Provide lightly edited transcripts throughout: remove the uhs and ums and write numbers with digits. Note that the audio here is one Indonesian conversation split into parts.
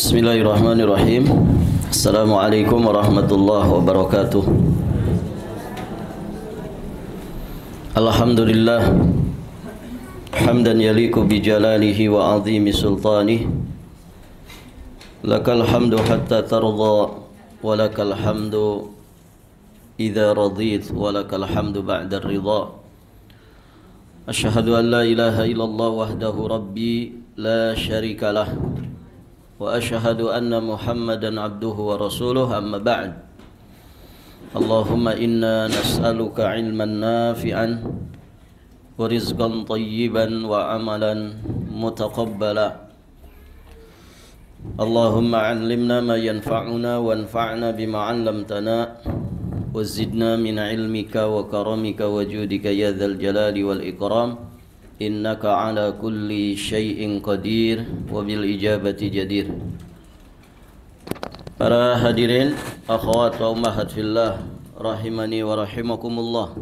Bismillahirrahmanirrahim. Assalamualaikum warahmatullahi wabarakatuh. Alhamdulillah hamdan yaliku bijalalihi wa azimi sultanih. Lakal hamdu hatta tarda wa lakal hamdu idza radit wa lakal hamdu ba'da ridha. Asyhadu an la ilaha illallah wahdahu rabbi la syarika lah. Wa asyhadu anna Muhammadan abduhu wa rasuluh, amma ba'd. Allahumma inna nas'aluka ilman nafi'an wa rizqan tayyiban wa amalan mutaqabbala. Allahumma 'allimna ma yanfa'una wanfa'na bima 'allamtana wa zidna min 'ilmika wa karamika wa judika ya dzal jalali wal ikram. Innaka ala kulli syai'in qadir wa bil ijabati jadir. Para hadirin, akhwat wa ummahat fillah, rahimani wa rahimakumullah.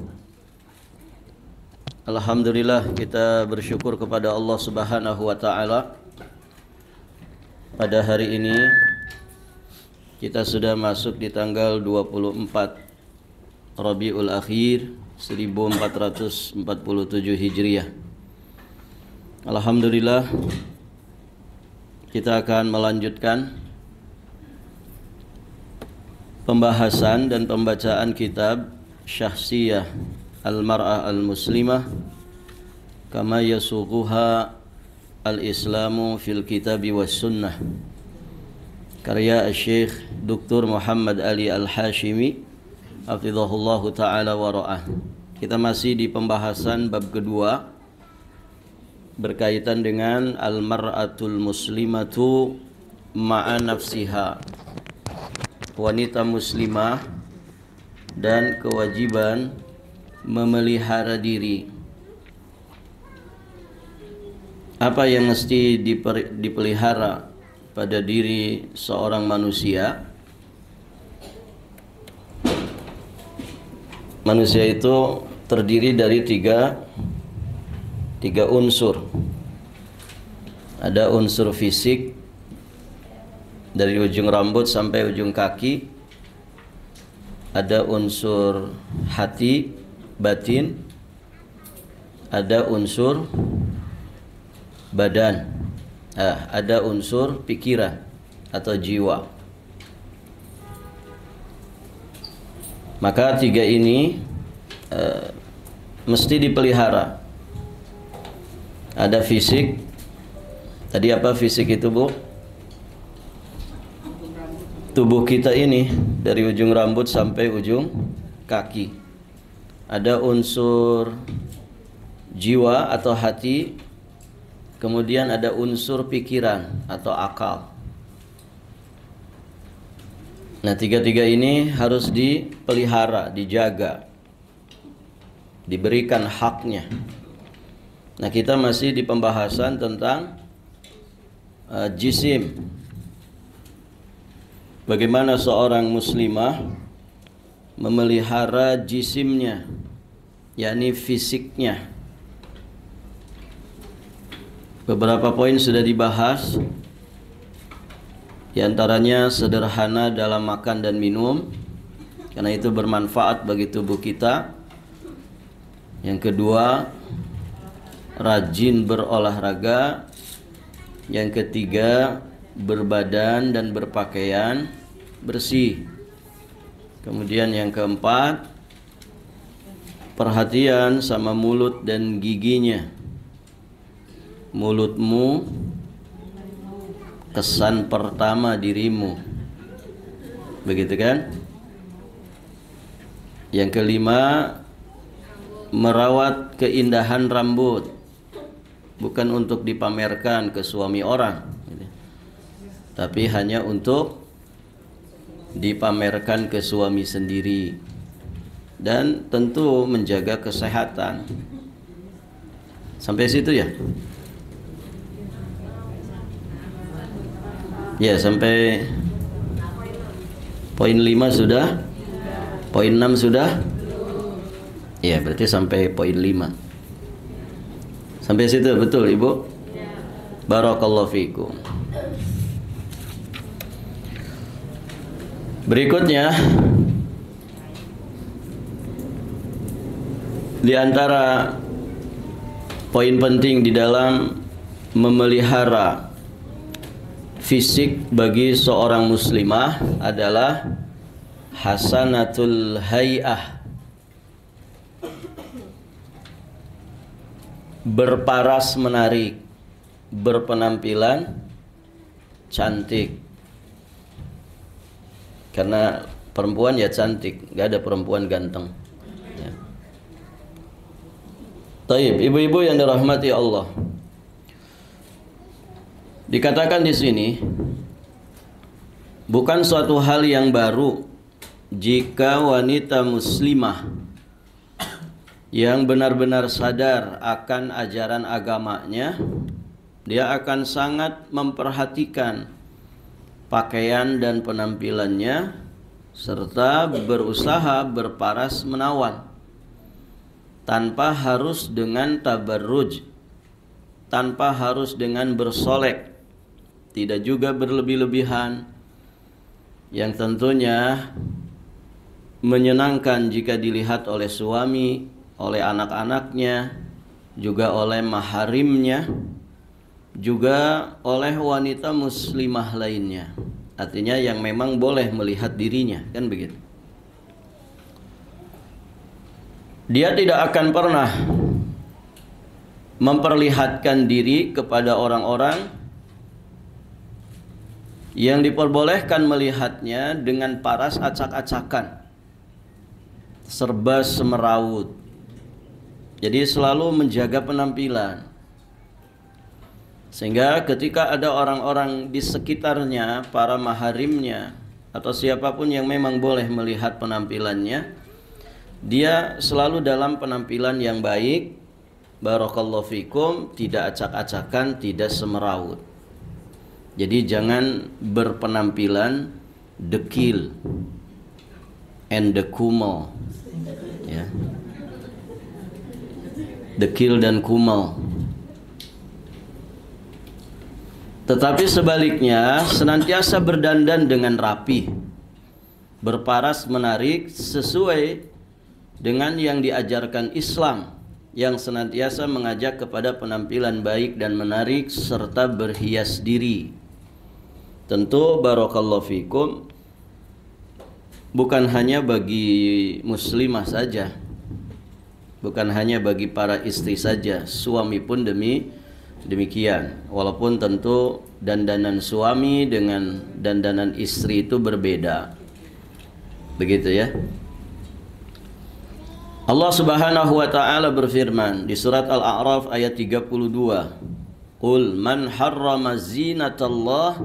Alhamdulillah, kita bersyukur kepada Allah Subhanahu wa taala. Pada hari ini kita sudah masuk di tanggal 24 Rabiul Akhir 1447 Hijriah. Alhamdulillah, kita akan melanjutkan pembahasan dan pembacaan kitab Syahsiyah Al-Mar'ah Al-Muslimah Kama Yasuquha Al-Islamu fil Kitabi was Sunnah, karya Syekh Dr. Muhammad Ali Al-Hashimi hafizahullahu ta'ala wa ra'ah. Kita masih di pembahasan bab kedua berkaitan dengan al-mar'atul muslimatu ma'a nafsiha, wanita muslimah dan kewajiban memelihara diri. Apa yang mesti dipelihara pada diri seorang manusia? Manusia itu terdiri dari tiga unsur. Ada unsur fisik dari ujung rambut sampai ujung kaki. Ada unsur hati, batin. Ada unsur badan. Ada unsur pikiran atau jiwa. Maka tiga ini mesti dipelihara. Ada fisik. Tadi apa fisik itu, Bu? Tubuh kita ini dari ujung rambut sampai ujung kaki. Ada unsur jiwa atau hati. Kemudian ada unsur pikiran atau akal. Nah, tiga-tiga ini harus dipelihara, dijaga, diberikan haknya. Nah, kita masih di pembahasan tentang jisim. Bagaimana seorang muslimah memelihara jisimnya, yakni fisiknya. Beberapa poin sudah dibahas. Di antaranya sederhana dalam makan dan minum, karena itu bermanfaat bagi tubuh kita. Yang kedua, rajin berolahraga. Yang ketiga, berbadan dan berpakaian bersih. Kemudian yang keempat, perhatian sama mulut dan giginya. Mulutmu kesan pertama dirimu, begitu kan? Yang kelima, merawat keindahan rambut, bukan untuk dipamerkan ke suami orang, tapi hanya untuk dipamerkan ke suami sendiri. Dan tentu menjaga kesehatan. Sampai situ ya? Ya, sampai poin 5 sudah? Poin 6 sudah? Ya, berarti sampai poin 5. Sampai situ betul, Ibu? Barakallahu fiikum. Berikutnya, di antara poin penting di dalam memelihara fisik bagi seorang muslimah adalah hasanatul hay'ah, berparas menarik, berpenampilan cantik. Karena perempuan ya cantik, gak ada perempuan ganteng ya. Taib, ibu-ibu yang dirahmati Allah, dikatakan di sini bukan suatu hal yang baru jika wanita muslimah yang benar-benar sadar akan ajaran agamanya, dia akan sangat memperhatikan pakaian dan penampilannya, serta berusaha berparas menawan tanpa harus dengan tabarruj, tanpa harus dengan bersolek, tidak juga berlebih-lebihan, yang tentunya menyenangkan jika dilihat oleh suami, oleh anak-anaknya, juga oleh maharimnya, juga oleh wanita muslimah lainnya. Artinya yang memang boleh melihat dirinya, kan begitu. Dia tidak akan pernah memperlihatkan diri kepada orang-orang yang diperbolehkan melihatnya dengan paras acak-acakan, serba semerawut. Jadi selalu menjaga penampilan, sehingga ketika ada orang-orang di sekitarnya, para maharimnya atau siapapun yang memang boleh melihat penampilannya, dia selalu dalam penampilan yang baik, barakallahu fikum, tidak acak-acakan, tidak semerawut. Jadi jangan berpenampilan dekil and kumel ya. Dekil dan kumel. Tetapi sebaliknya, senantiasa berdandan dengan rapi, berparas menarik sesuai dengan yang diajarkan Islam, yang senantiasa mengajak kepada penampilan baik dan menarik serta berhias diri. Tentu barakallahu fikum, bukan hanya bagi muslimah saja, bukan hanya bagi para istri saja, suami pun demikian. Walaupun tentu dandanan suami dengan dandanan istri itu berbeda. Begitu ya. Allah Subhanahu wa taala berfirman di surat Al-A'raf ayat 32. Qul man harrama zinatallah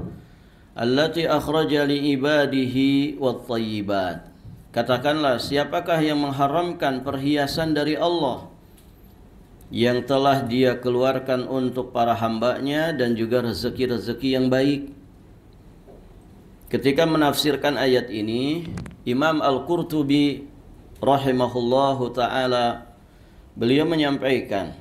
allati akhraja li ibadihi wat thayyibat. Katakanlah, siapakah yang mengharamkan perhiasan dari Allah yang telah Dia keluarkan untuk para hambanya dan juga rezeki-rezeki yang baik. Ketika menafsirkan ayat ini, Imam Al-Qurtubi rahimahullahu ta'ala, beliau menyampaikan,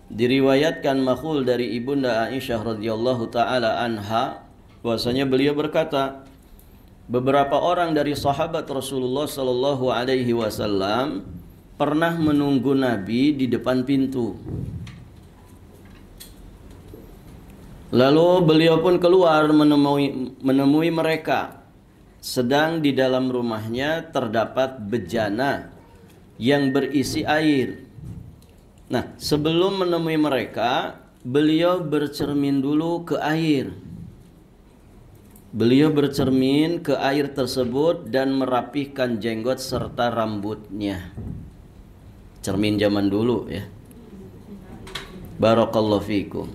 diriwayatkan makhul dari Ibunda Aisyah radhiyallahu ta'ala anha, bahwasanya beliau berkata, beberapa orang dari sahabat Rasulullah sallallahu alaihi wasallam pernah menunggu Nabi di depan pintu. Lalu beliau pun keluar menemui mereka. Sedang di dalam rumahnya terdapat bejana yang berisi air. Nah, sebelum menemui mereka, beliau bercermin dulu ke air. Beliau bercermin ke air tersebut dan merapihkan jenggot serta rambutnya. Cermin zaman dulu ya. Barakallahu fikum.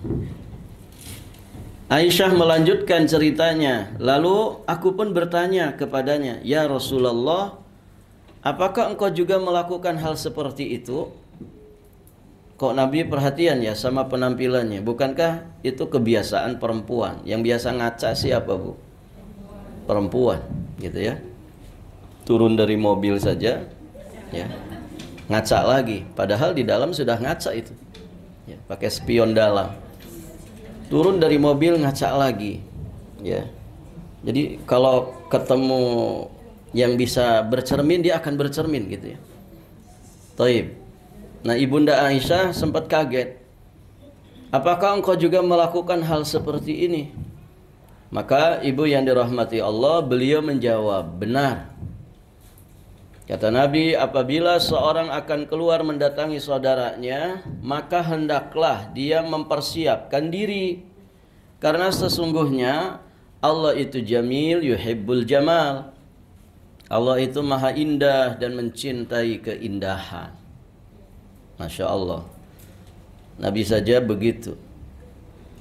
Aisyah melanjutkan ceritanya. Lalu aku pun bertanya kepadanya, "Ya Rasulullah, apakah engkau juga melakukan hal seperti itu?" Kok Nabi perhatian ya sama penampilannya? Bukankah itu kebiasaan perempuan? Yang biasa ngaca siapa, Bu? Perempuan, gitu ya. Turun dari mobil saja ya, ngaca lagi. Padahal di dalam sudah ngaca itu ya, pakai spion dalam. Turun dari mobil ngaca lagi ya. Jadi kalau ketemu yang bisa bercermin, dia akan bercermin gitu ya. Taib. Nah, Ibunda Aisyah sempat kaget. Apakah engkau juga melakukan hal seperti ini? Maka ibu yang dirahmati Allah, beliau menjawab, benar. Kata Nabi, apabila seorang akan keluar mendatangi saudaranya, maka hendaklah dia mempersiapkan diri. Karena sesungguhnya Allah itu jamil yuhibbul jamal. Allah itu maha indah dan mencintai keindahan. Masya Allah. Nabi saja begitu.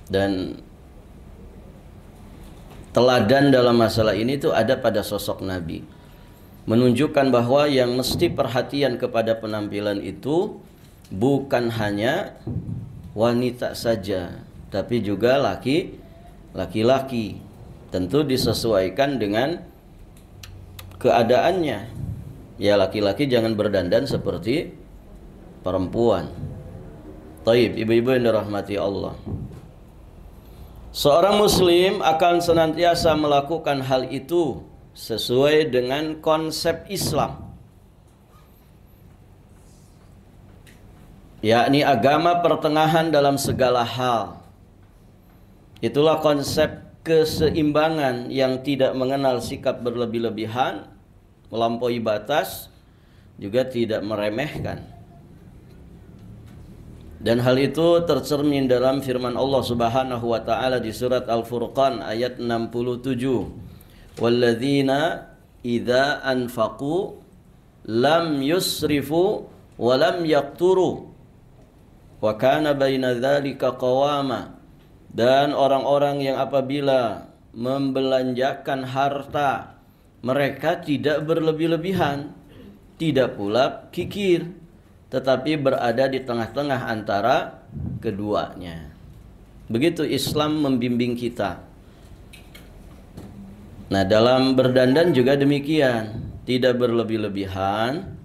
Dan teladan dalam masalah ini tuh ada pada sosok Nabi. Menunjukkan bahwa yang mesti perhatian kepada penampilan itu bukan hanya wanita saja, tapi juga laki-laki. Tentu disesuaikan dengan keadaannya. Ya, laki-laki jangan berdandan seperti perempuan. Taib, ibu-ibu yang dirahmati Allah. Seorang muslim akan senantiasa melakukan hal itu sesuai dengan konsep Islam, yakni agama pertengahan dalam segala hal. Itulah konsep keseimbangan yang tidak mengenal sikap berlebih-lebihan, melampaui batas, juga tidak meremehkan. Dan hal itu tercermin dalam firman Allah Subhanahu wa taala di surat Al-Furqan ayat 67. Walladzina idza anfaqu lam yusrifu wa lam yaqturu wa kana baina dzalika qawama. Dan orang-orang yang apabila membelanjakan harta, mereka tidak berlebih-lebihan, tidak pula kikir, tetapi berada di tengah-tengah antara keduanya. Begitu Islam membimbing kita. Nah, dalam berdandan juga demikian, tidak berlebih-lebihan,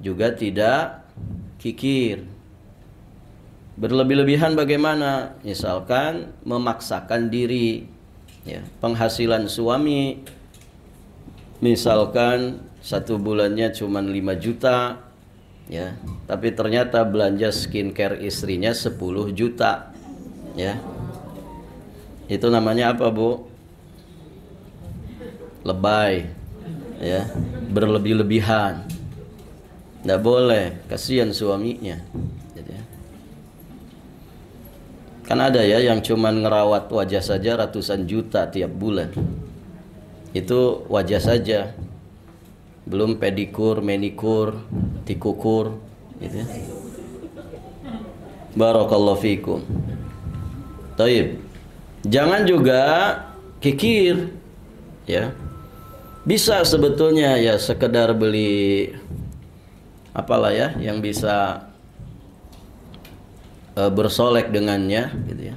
juga tidak kikir. Berlebih-lebihan bagaimana? Misalkan memaksakan diri, ya, penghasilan suami, misalkan 1 bulannya cuma 5 juta, ya, tapi ternyata belanja skincare istrinya 10 juta, ya. Itu namanya apa, Bu? Lebay, ya, berlebih-lebihan. Tidak boleh, kasihan suaminya. Kan ada ya yang cuman ngerawat wajah saja ratusan juta tiap bulan. Itu wajah saja, belum pedikur, manikur, tikukur, gitu ya. Barakallahu fikum. Taib. Jangan juga kikir, ya. Bisa sebetulnya ya sekedar beli apalah ya yang bisa bersolek dengannya, gitu ya.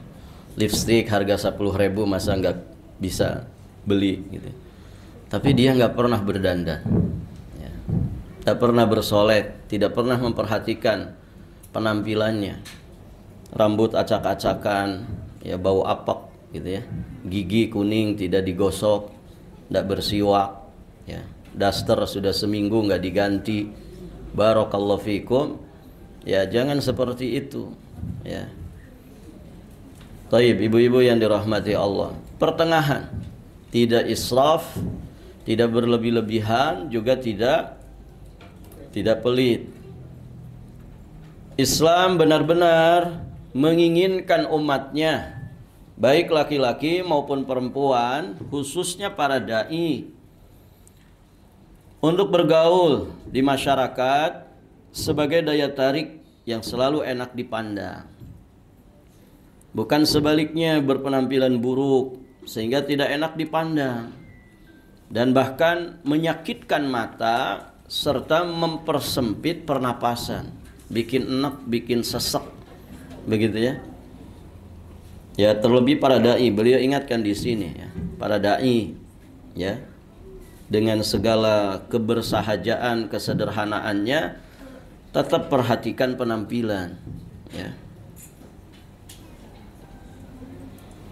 Lipstick harga 10.000 masa nggak bisa beli, gitu. Tapi dia nggak pernah berdandan, ya. Nggak pernah bersolek, tidak pernah memperhatikan penampilannya. Rambut acak-acakan, ya, bau apek, gitu ya. Gigi kuning tidak digosok, nggak bersiwak, ya. Daster sudah seminggu nggak diganti. Barakallahu fikum. Ya, jangan seperti itu, ya. Taib, ibu-ibu yang dirahmati Allah, pertengahan, tidak israf, tidak berlebih-lebihan, juga tidak pelit. Islam benar-benar menginginkan umatnya, baik laki-laki maupun perempuan, khususnya para dai, untuk bergaul di masyarakat sebagai daya tarik yang selalu enak dipandang. Bukan sebaliknya berpenampilan buruk sehingga tidak enak dipandang dan bahkan menyakitkan mata serta mempersempit pernapasan, bikin enak, bikin sesek, begitu ya. Ya, terlebih para dai, beliau ingatkan di sini, ya, para dai, ya, dengan segala kebersahajaan, kesederhanaannya, tetap perhatikan penampilan, ya.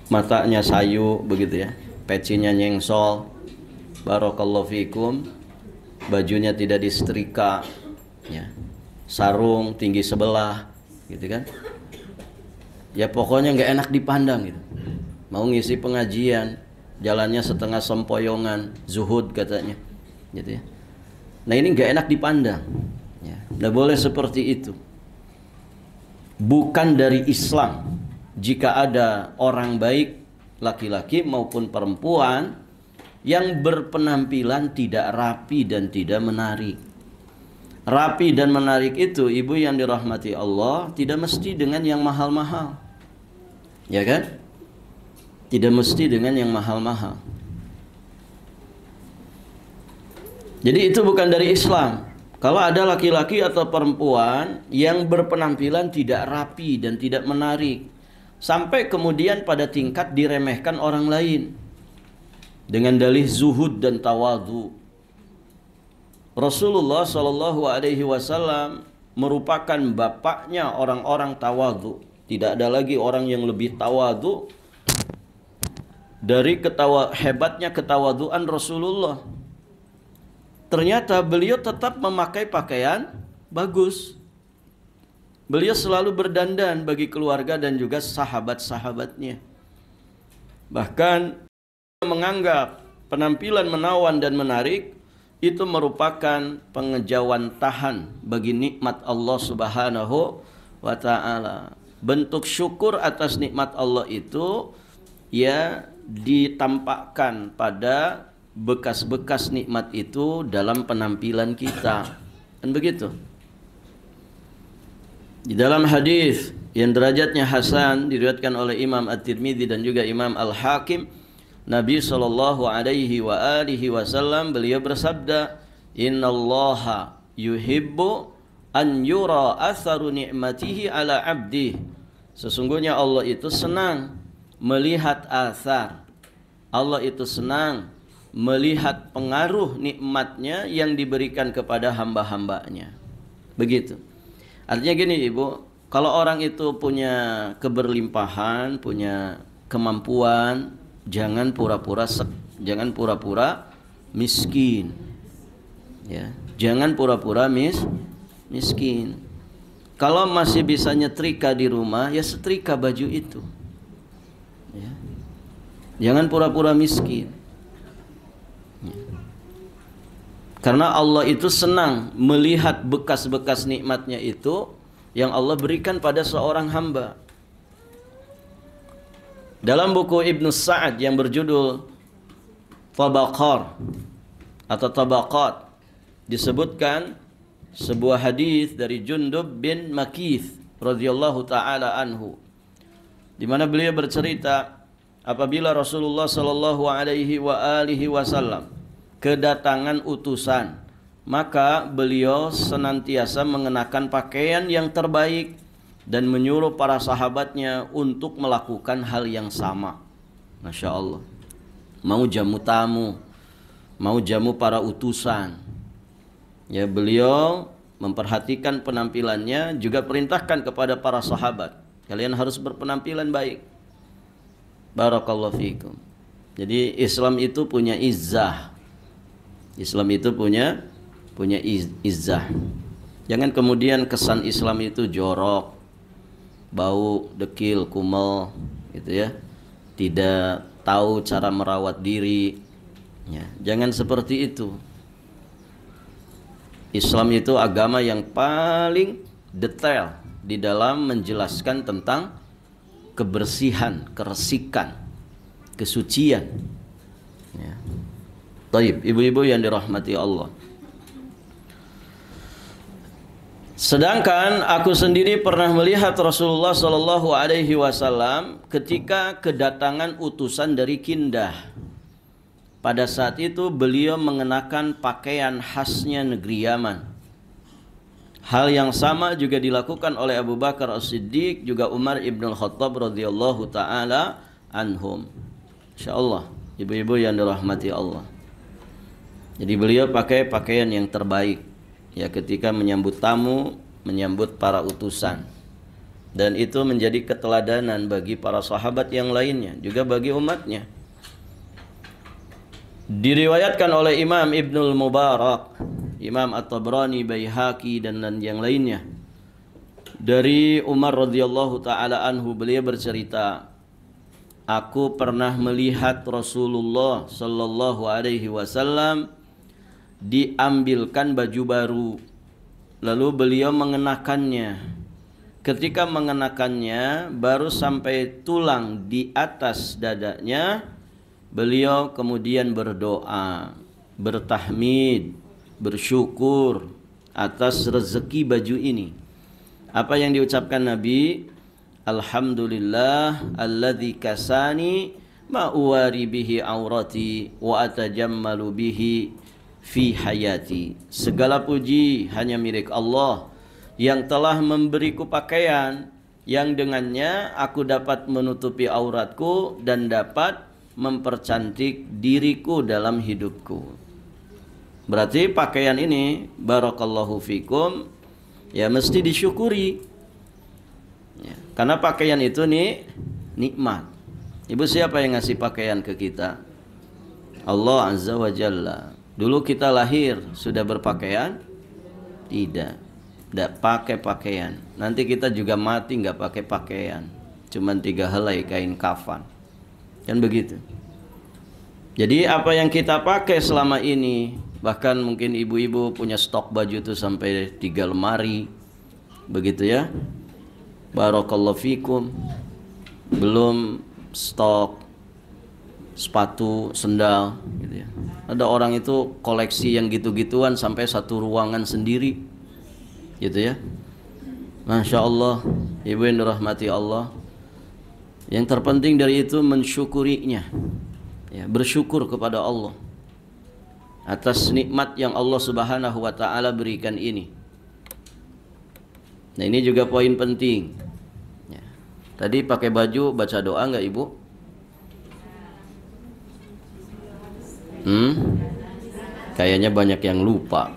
Matanya sayu, begitu ya. pecinya nyengsol, barakallahu fikum, bajunya tidak disetrika, ya, sarung tinggi sebelah, gitu kan? Ya pokoknya nggak enak dipandang gitu. Mau ngisi pengajian, jalannya setengah sempoyongan, zuhud katanya, gitu ya. Nah ini nggak enak dipandang, ya. Nggak boleh seperti itu. Bukan dari Islam. Jika ada orang baik, laki-laki maupun perempuan, yang berpenampilan tidak rapi dan tidak menarik. Rapi dan menarik itu, ibu yang dirahmati Allah, tidak mesti dengan yang mahal-mahal, ya kan? Tidak mesti dengan yang mahal-mahal. Jadi itu bukan dari Islam. Kalau ada laki-laki atau perempuan yang berpenampilan tidak rapi dan tidak menarik, sampai kemudian pada tingkat diremehkan orang lain dengan dalih zuhud dan tawadhu. Rasulullah Shallallahu Alaihi Wasallam merupakan bapaknya orang-orang tawadhu. Tidak ada lagi orang yang lebih tawadhu dari hebatnya ketawadhuan Rasulullah. Ternyata beliau tetap memakai pakaian bagus. Beliau selalu berdandan bagi keluarga dan juga sahabat-sahabatnya. Bahkan menganggap penampilan menawan dan menarik itu merupakan pengejauhan tahan bagi nikmat Allah Subhanahu wa ta'ala. Bentuk syukur atas nikmat Allah itu ya ditampakkan pada bekas-bekas nikmat itu dalam penampilan kita. Dan begitu. Di dalam hadis yang derajatnya hasan diriwayatkan oleh Imam At-Tirmidzi dan juga Imam Al-Hakim, Nabi sallallahu alaihi wa alihi wasallam beliau bersabda, "Innallaha yuhibbu an yura atharu ni'matihi ala 'abdi." Sesungguhnya Allah itu senang melihat athar. Allah itu senang melihat pengaruh nikmatnya yang diberikan kepada hamba-hambanya. Begitu. Artinya gini ibu, kalau orang itu punya keberlimpahan, punya kemampuan, jangan pura-pura miskin. Ya, jangan pura-pura miskin. Kalau masih bisa nyetrika di rumah, ya setrika baju itu. Ya. Jangan pura-pura miskin. Karena Allah itu senang melihat bekas-bekas nikmatnya itu yang Allah berikan pada seorang hamba. Dalam buku Ibnu Sa'ad yang berjudul Tabaqat atau Tabaqat disebutkan sebuah hadis dari Jundub bin Makith radhiyallahu taala anhu, di mana beliau bercerita apabila Rasulullah sallallahu alaihi wasallam kedatangan utusan, maka beliau senantiasa mengenakan pakaian yang terbaik dan menyuruh para sahabatnya untuk melakukan hal yang sama. Masya Allah. Mau jamu tamu, mau jamu para utusan, ya beliau memperhatikan penampilannya, juga perintahkan kepada para sahabat, kalian harus berpenampilan baik. Barakallahu fikum. Jadi Islam itu punya izzah. Islam itu punya izzah. Jangan kemudian kesan Islam itu jorok, bau, dekil, kumel, gitu ya. Tidak tahu cara merawat diri. Ya, jangan seperti itu. Islam itu agama yang paling detail di dalam menjelaskan tentang kebersihan, keresikan, kesucian. Ya. Taib, ibu-ibu yang dirahmati Allah. Sedangkan aku sendiri pernah melihat Rasulullah Shallallahu Alaihi Wasallam ketika kedatangan utusan dari Kindah. Pada saat itu beliau mengenakan pakaian khasnya negeri Yaman. Hal yang sama juga dilakukan oleh Abu Bakar As-Siddiq, juga Umar ibn Khattab radhiyallahu taala anhum. Insyaallah, ibu-ibu yang dirahmati Allah. Jadi beliau pakai pakaian yang terbaik ya ketika menyambut tamu, menyambut para utusan. Dan itu menjadi keteladanan bagi para sahabat yang lainnya, juga bagi umatnya. Diriwayatkan oleh Imam Ibnul Mubarak, Imam At-Tabrani, Baihaqi dan yang lainnya, dari Umar radhiyallahu taala anhu, beliau bercerita, aku pernah melihat Rasulullah sallallahu alaihi wasallam diambilkan baju baru, lalu beliau mengenakannya. Ketika mengenakannya baru sampai tulang di atas dadanya, beliau kemudian berdoa, bertahmid, bersyukur atas rezeki baju ini. Apa yang diucapkan Nabi? Alhamdulillah alladzi kasani ma uwari bihi aurati wa atajammalu bihi fi hayati. Segala puji hanya milik Allah yang telah memberiku pakaian yang dengannya aku dapat menutupi auratku dan dapat mempercantik diriku dalam hidupku. Berarti pakaian ini, barakallahu fikum, ya mesti disyukuri ya, karena pakaian itu nih nikmat. Ibu, siapa yang ngasih pakaian ke kita? Allah Azza wa Jalla. Dulu kita lahir sudah berpakaian? Tidak pakai pakaian. Nanti kita juga mati nggak pakai pakaian, cuman 3 helai kain kafan, kan begitu. Jadi apa yang kita pakai selama ini, bahkan mungkin ibu-ibu punya stok baju itu sampai 3 lemari, begitu ya. Barakallahu fikum. Belum stok sepatu, sendal, gitu ya. Ada orang itu koleksi yang gitu-gituan sampai 1 ruangan sendiri, gitu ya. Masya Allah, ibu yang dirahmati Allah. Yang terpenting dari itu mensyukurinya, ya, bersyukur kepada Allah atas nikmat yang Allah Subhanahu wa taala berikan ini. Nah, ini juga poin penting ya. Tadi pakai baju baca doa enggak ibu? Kayaknya banyak yang lupa,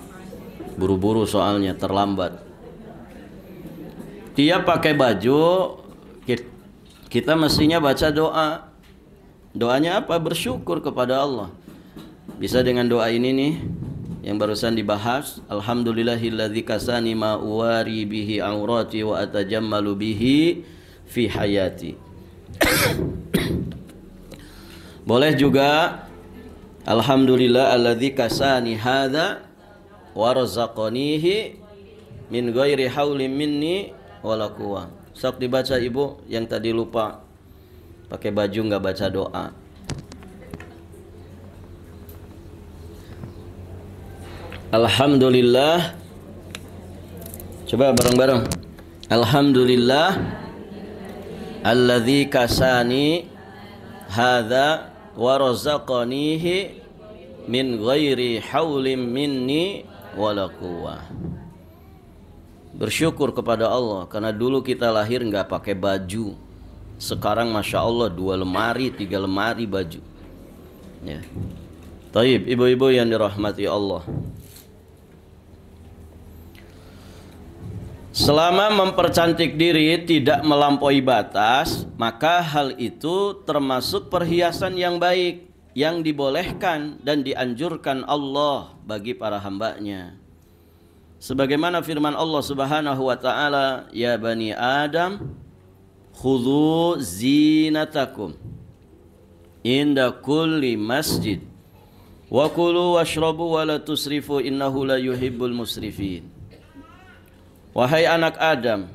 buru-buru soalnya, terlambat. Tiap pakai baju kita mestinya baca doa. Doanya apa? Bersyukur kepada Allah. Bisa dengan doa ini nih yang barusan dibahas, alhamdulillahilladzi kasani ma uwari bihi aurati wa atajammalu bihi fi hayati. Boleh juga alhamdulillah alladzi kasani hadza wa razaqanihi min ghairi haulin minni wala quwwah. Sok dibaca ibu yang tadi lupa pakai baju nggak baca doa. Alhamdulillah. Coba bareng-bareng. Alhamdulillah alladzi kasani hadza wa razaqanihi min ghairi haulin minni wala quwwah. Bersyukur kepada Allah karena dulu kita lahir nggak pakai baju. Sekarang Masya Allah 2 lemari, 3 lemari baju ya. Taib, ibu-ibu yang dirahmati Allah, selama mempercantik diri tidak melampaui batas, maka hal itu termasuk perhiasan yang baik yang dibolehkan dan dianjurkan Allah bagi para hambanya. Sebagaimana firman Allah Subhanahu wa taala, ya bani Adam khudhu zinatakum inda kulli masjid wa kulu washrabu wa la tusrifu innahu la yuhibbul musrifin. Wahai anak Adam,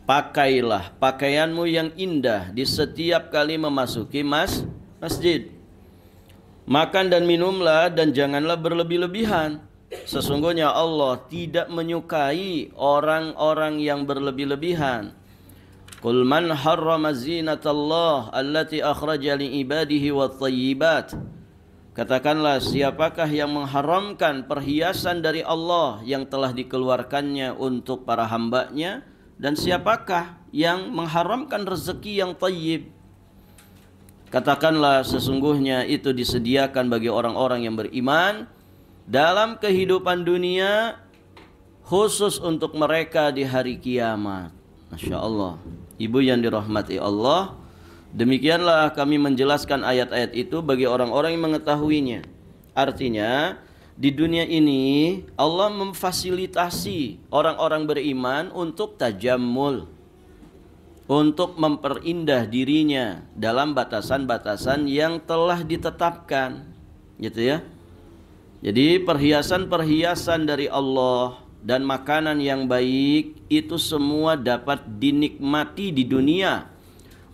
pakailah pakaianmu yang indah di setiap kali memasuki masjid. Makan dan minumlah dan janganlah berlebih-lebihan. Sesungguhnya Allah tidak menyukai orang-orang yang berlebih-lebihan. Qul man harrama zinatallah allati akhraja li ibadihi wat thayyibat. Katakanlah, siapakah yang mengharamkan perhiasan dari Allah yang telah dikeluarkannya untuk para hambanya, dan siapakah yang mengharamkan rezeki yang thayyib? Katakanlah, sesungguhnya itu disediakan bagi orang-orang yang beriman dalam kehidupan dunia, khusus untuk mereka di hari kiamat. Masya Allah. Ibu yang dirahmati Allah, Demikianlah kami menjelaskan ayat-ayat itu bagi orang-orang yang mengetahuinya. Artinya, di dunia ini Allah memfasilitasi orang-orang beriman untuk tajammul, untuk memperindah dirinya dalam batasan-batasan yang telah ditetapkan, gitu ya. Jadi perhiasan-perhiasan dari Allah dan makanan yang baik itu semua dapat dinikmati di dunia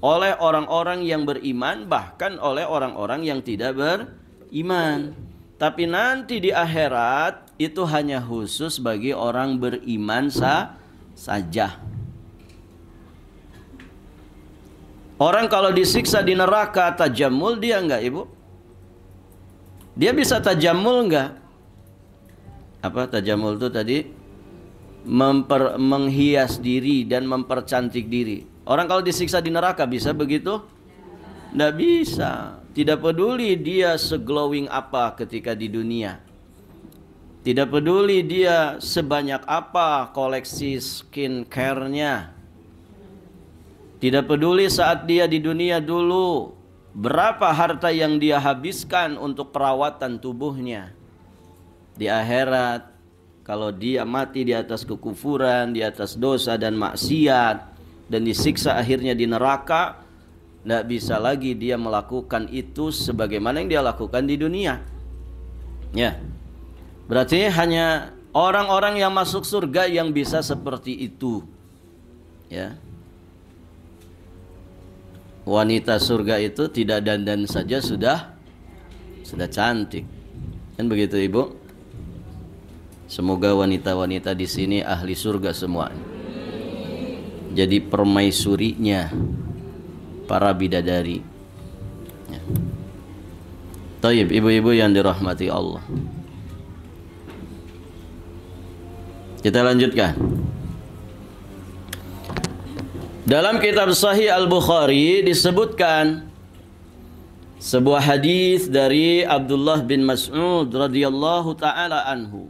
oleh orang-orang yang beriman, bahkan oleh orang-orang yang tidak beriman. Tapi nanti di akhirat itu hanya khusus bagi orang beriman saja. Orang kalau disiksa di neraka tajammul dia enggak, Ibu? Dia bisa tajammul enggak? Apa tajammul itu tadi? Menghias diri dan mempercantik diri. Orang kalau disiksa di neraka bisa begitu? Enggak bisa. Tidak peduli dia seglowing apa ketika di dunia. Tidak peduli dia sebanyak apa koleksi skincare-nya. Tidak peduli saat dia di dunia dulu berapa harta yang dia habiskan untuk perawatan tubuhnya. Di akhirat, kalau dia mati di atas kekufuran, di atas dosa dan maksiat, dan disiksa akhirnya di neraka, tidak bisa lagi dia melakukan itu sebagaimana yang dia lakukan di dunia. Ya, berarti hanya orang-orang yang masuk surga yang bisa seperti itu. Ya. Wanita surga itu tidak dandan saja sudah cantik. Kan begitu, Ibu? Semoga wanita-wanita di sini ahli surga semua. Jadi permaisurinya para bidadari. Ya. Taib, ibu-ibu yang dirahmati Allah. Kita lanjutkan. Dalam kitab Sahih Al-Bukhari disebutkan sebuah hadis dari Abdullah bin Mas'ud radhiyallahu taala anhu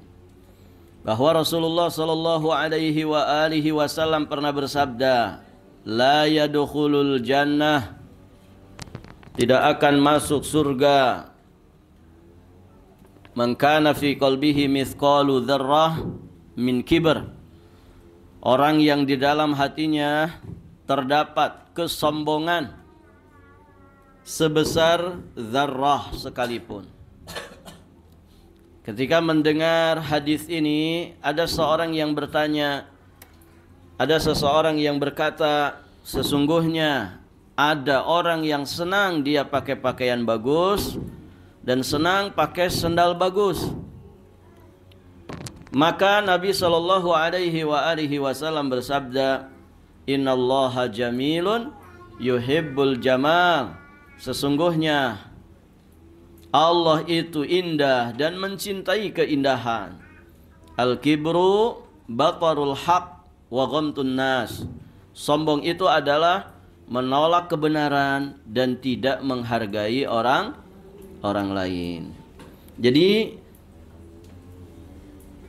bahwa Rasulullah sallallahu alaihi wa alihi wasallam pernah bersabda, "La yadkhulul jannah," tidak akan masuk surga, "man kana fi qalbihi mithqalu dzarrah min kibr," orang yang di dalam hatinya terdapat kesombongan sebesar zarrah sekalipun. Ketika mendengar hadis ini, ada seseorang yang berkata, sesungguhnya ada orang yang senang dia pakai pakaian bagus dan senang pakai sendal bagus. Maka Nabi sallallahu alaihi wasallam bersabda, "Innallaha jamilun yuhibbul jamal." Sesungguhnya Allah itu indah dan mencintai keindahan. Al-kibru batarul haq wa ghamtun nas. Sombong itu adalah menolak kebenaran dan tidak menghargai orang lain. Jadi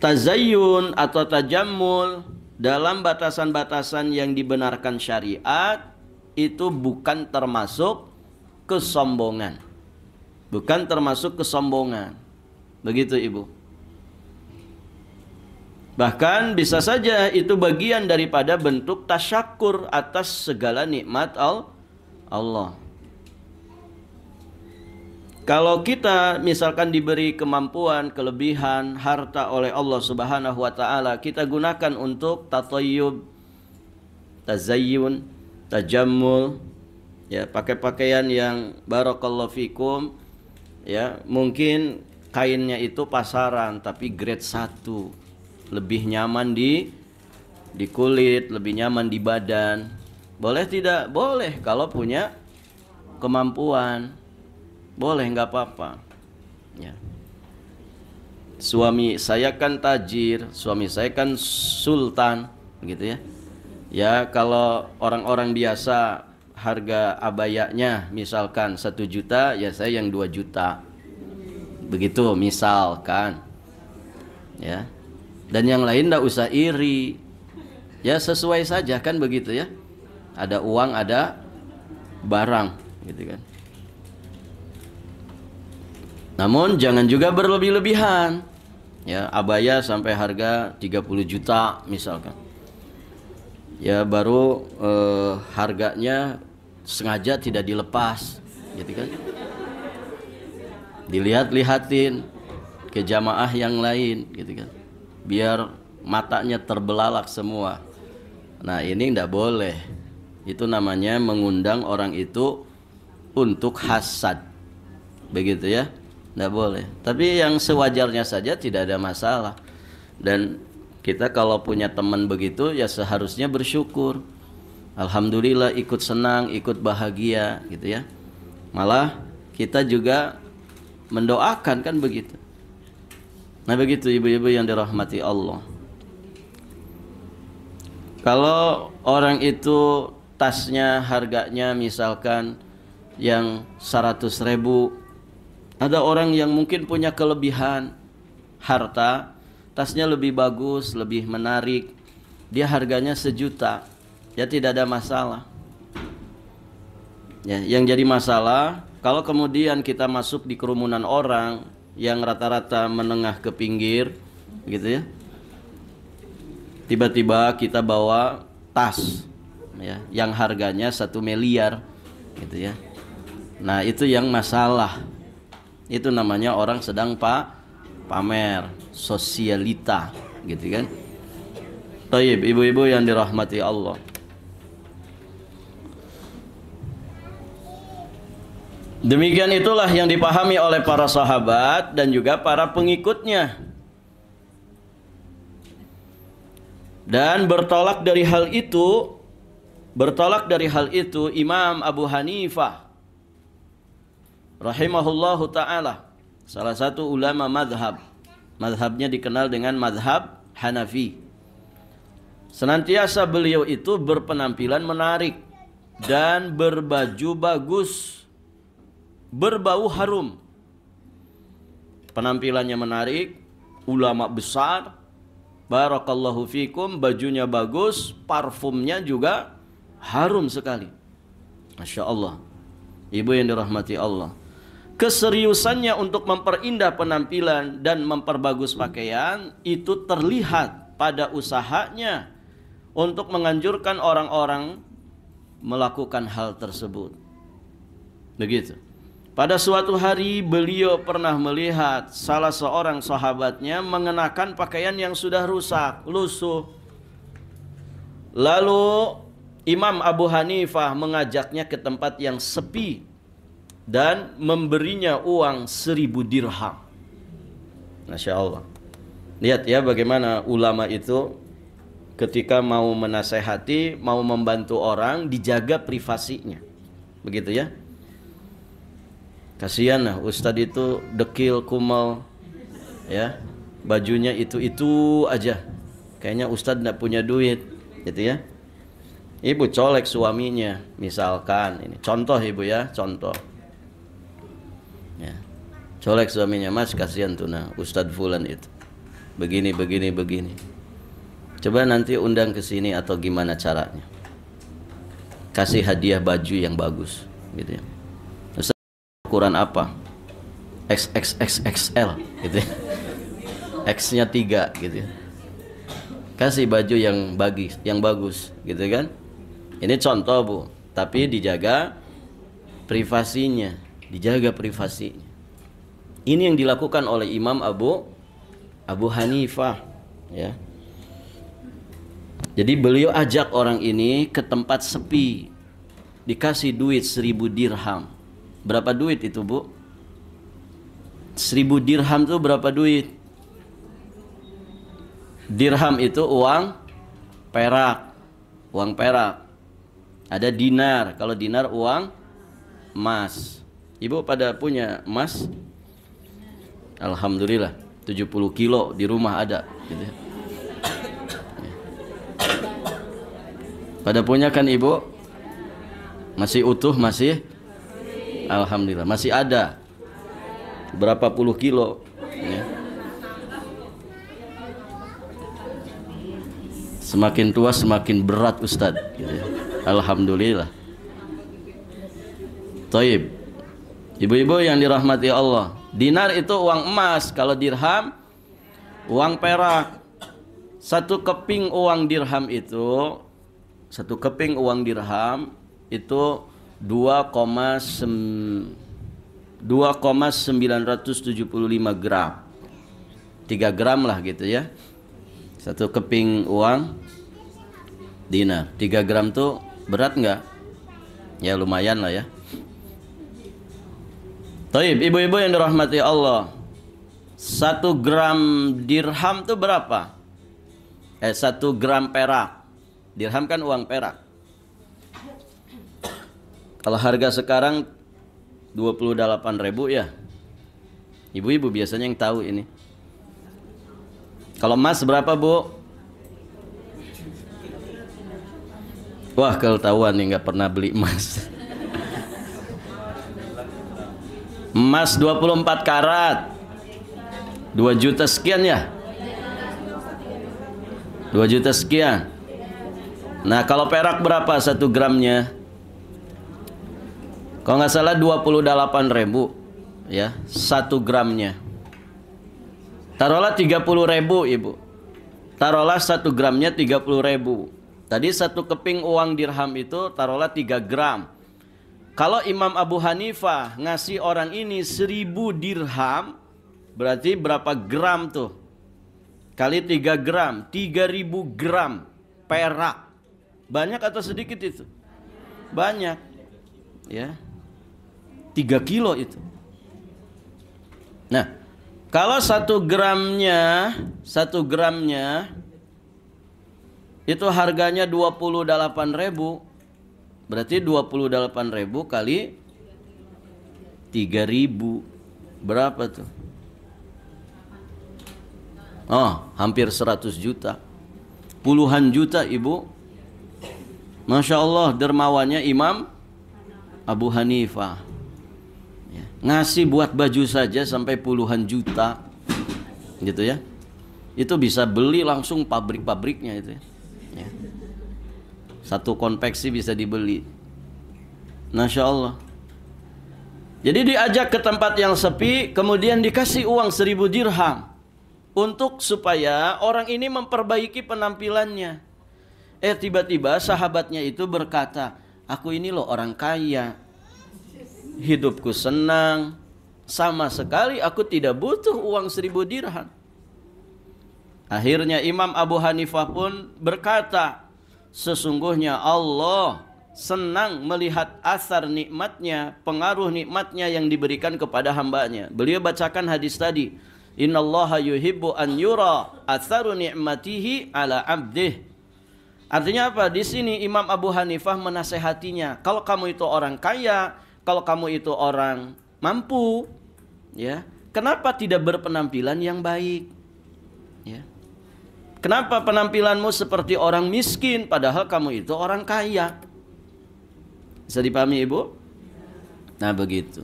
tazayyun atau tajammul dalam batasan-batasan yang dibenarkan syariat itu bukan termasuk kesombongan. Bukan termasuk kesombongan. Begitu, Ibu. Bahkan bisa saja itu bagian daripada bentuk tasyakur atas segala nikmat Allah. Kalau kita misalkan diberi kemampuan, kelebihan, harta oleh Allah Subhanahu wa taala, kita gunakan untuk tatayyub, tazayyun, tajammul, ya, pakai pakaian yang barakallahu fikum, ya, mungkin kainnya itu pasaran tapi grade 1, lebih nyaman di kulit, lebih nyaman di badan. Boleh tidak? Boleh kalau punya kemampuan. Boleh, nggak apa-apa. Ya. Suami saya kan tajir, suami saya kan sultan, gitu ya. Ya, kalau orang-orang biasa harga abayanya misalkan 1 juta, ya saya yang 2 juta. Begitu misalkan. Ya. Dan yang lain nggak usah iri. Ya, sesuai saja kan begitu ya. Ada uang, ada barang, gitu kan. Namun jangan juga berlebih-lebihan. Ya, abaya sampai harga 30 juta misalkan. Ya baru harganya sengaja tidak dilepas, gitu kan. Dilihat-lihatin ke jamaah yang lain, gitu kan. Biar matanya terbelalak semua. Nah, ini tidak boleh. Itu namanya mengundang orang itu untuk hasad. Begitu ya. Tidak boleh. Tapi yang sewajarnya saja tidak ada masalah. Dan kita kalau punya teman begitu ya seharusnya bersyukur. Alhamdulillah ikut senang, ikut bahagia, gitu ya. Malah kita juga mendoakan kan begitu. Nah begitu ibu-ibu yang dirahmati Allah. Kalau orang itu tasnya harganya misalkan yang 100.000, ada orang yang mungkin punya kelebihan harta, tasnya lebih bagus, lebih menarik, dia harganya 1 juta, ya tidak ada masalah. Ya, yang jadi masalah kalau kemudian kita masuk di kerumunan orang yang rata-rata menengah ke pinggir, gitu ya. Tiba-tiba kita bawa tas, ya, yang harganya 1 miliar, gitu ya. Nah itu yang masalah. Itu namanya orang sedang pamer, sosialita, gitu kan. Taib, ibu-ibu yang dirahmati Allah. Demikian itulah yang dipahami oleh para sahabat dan juga para pengikutnya. Dan bertolak dari hal itu Imam Abu Hanifah rahimahullahu ta'ala, salah satu ulama madhabnya dikenal dengan madhab Hanafi. Senantiasa beliau itu berpenampilan menarik dan berbaju bagus, berbau harum. Penampilannya menarik, ulama besar, barakallahu fikum, bajunya bagus, parfumnya juga harum sekali. Masya Allah. Ibu yang dirahmati Allah, keseriusannya untuk memperindah penampilan dan memperbagus pakaian itu terlihat pada usahanya untuk menganjurkan orang-orang melakukan hal tersebut. Begitu. Pada suatu hari beliau pernah melihat salah seorang sahabatnya mengenakan pakaian yang sudah rusak, lusuh. Lalu Imam Abu Hanifah mengajaknya ke tempat yang sepi dan memberinya uang 1.000 dirham. Masya Allah. Lihat ya bagaimana ulama itu ketika mau menasehati, mau membantu orang, dijaga privasinya. Begitu ya. Kasihan lah ustadz itu dekil, kumel, ya, bajunya itu aja. Kayaknya ustadz tidak punya duit, gitu ya. Ibu colek suaminya, misalkan ini contoh ibu ya, contoh. Ya. Colek suaminya, mas kasihan tuh nah Ustadz Fulan itu begini. Coba nanti undang ke sini atau gimana caranya. Kasih hadiah baju yang bagus, gitu ya. Ustadz ukuran apa? XXXXL, gitu ya. X-nya 3, gitu ya. Kasih baju yang bagus, gitu kan. Ini contoh bu, tapi dijaga privasinya, Ini yang dilakukan oleh Imam Abu Hanifah, ya. Jadi beliau ajak orang ini ke tempat sepi, dikasih duit 1.000 dirham. Berapa duit itu bu? 1.000 dirham itu berapa duit? Dirham itu uang perak. Ada dinar, kalau dinar uang emas. Ibu pada punya emas? Alhamdulillah, 70 kilo di rumah ada, gitu. Pada punya kan ibu? Masih utuh, masih? Alhamdulillah, masih ada. Berapa puluh kilo, ya. Semakin tua semakin berat Ustadz, gitu ya. Alhamdulillah. Taib. Ibu-ibu yang dirahmati Allah, dinar itu uang emas, kalau dirham uang perak. Satu keping uang dirham itu 2,975 gram. 3 gram lah gitu ya. Satu keping uang dinar. 3 gram tuh berat nggak? Ya lumayan lah ya. Taib, ibu-ibu yang dirahmati Allah, 1 gram dirham tuh berapa? 1 gram perak. Dirham kan uang perak. Kalau harga sekarang 28.000 ya. Ibu-ibu biasanya yang tahu ini. Kalau emas berapa, Bu? Wah, ketahuan nih nggak pernah beli emas. Emas 24 karat 2 juta sekian ya. 2 juta sekian. Nah, kalau perak berapa 1 gramnya? Kalau nggak salah 28.000 ya 1 gramnya. Taruhlah 30.000 ibu. Taruhlah 1 gramnya 30.000. Tadi 1 keping uang dirham itu taruhlah 3 gram. Kalau Imam Abu Hanifah ngasih orang ini 1.000 dirham, berarti berapa gram tuh? Kali 3 gram, 3.000 gram perak. Banyak atau sedikit itu? Banyak. Ya. 3 kilo itu. Nah, kalau 1 gramnya itu harganya 28.000, berarti 28.000 kali 3.000 berapa tuh? Oh, hampir 100 juta. Puluhan juta, ibu. Masya Allah, dermawannya Imam Abu Hanifah. Ya, ngasih buat baju saja sampai puluhan juta, gitu ya. Itu bisa beli langsung pabrik-pabriknya itu ya. Ya. 1 konveksi bisa dibeli. Masya Allah. Jadi diajak ke tempat yang sepi, kemudian dikasih uang 1.000 dirham untuk supaya orang ini memperbaiki penampilannya. Tiba-tiba sahabatnya itu berkata, aku ini loh orang kaya, hidupku senang, sama sekali aku tidak butuh uang 1.000 dirham. Akhirnya Imam Abu Hanifah pun berkata, sesungguhnya Allah senang melihat asar nikmatnya, pengaruh nikmatnya yang diberikan kepada hambanya. Beliau bacakan hadis tadi, innallaha yuhibbu an yura atharu ni'matihi ala abdih. Artinya apa? Di sini Imam Abu Hanifah menasehatinya, kalau kamu itu orang kaya, kalau kamu itu orang mampu, ya, kenapa tidak berpenampilan yang baik? Ya. Kenapa penampilanmu seperti orang miskin padahal kamu itu orang kaya? Bisa dipahami, Ibu? Nah, begitu.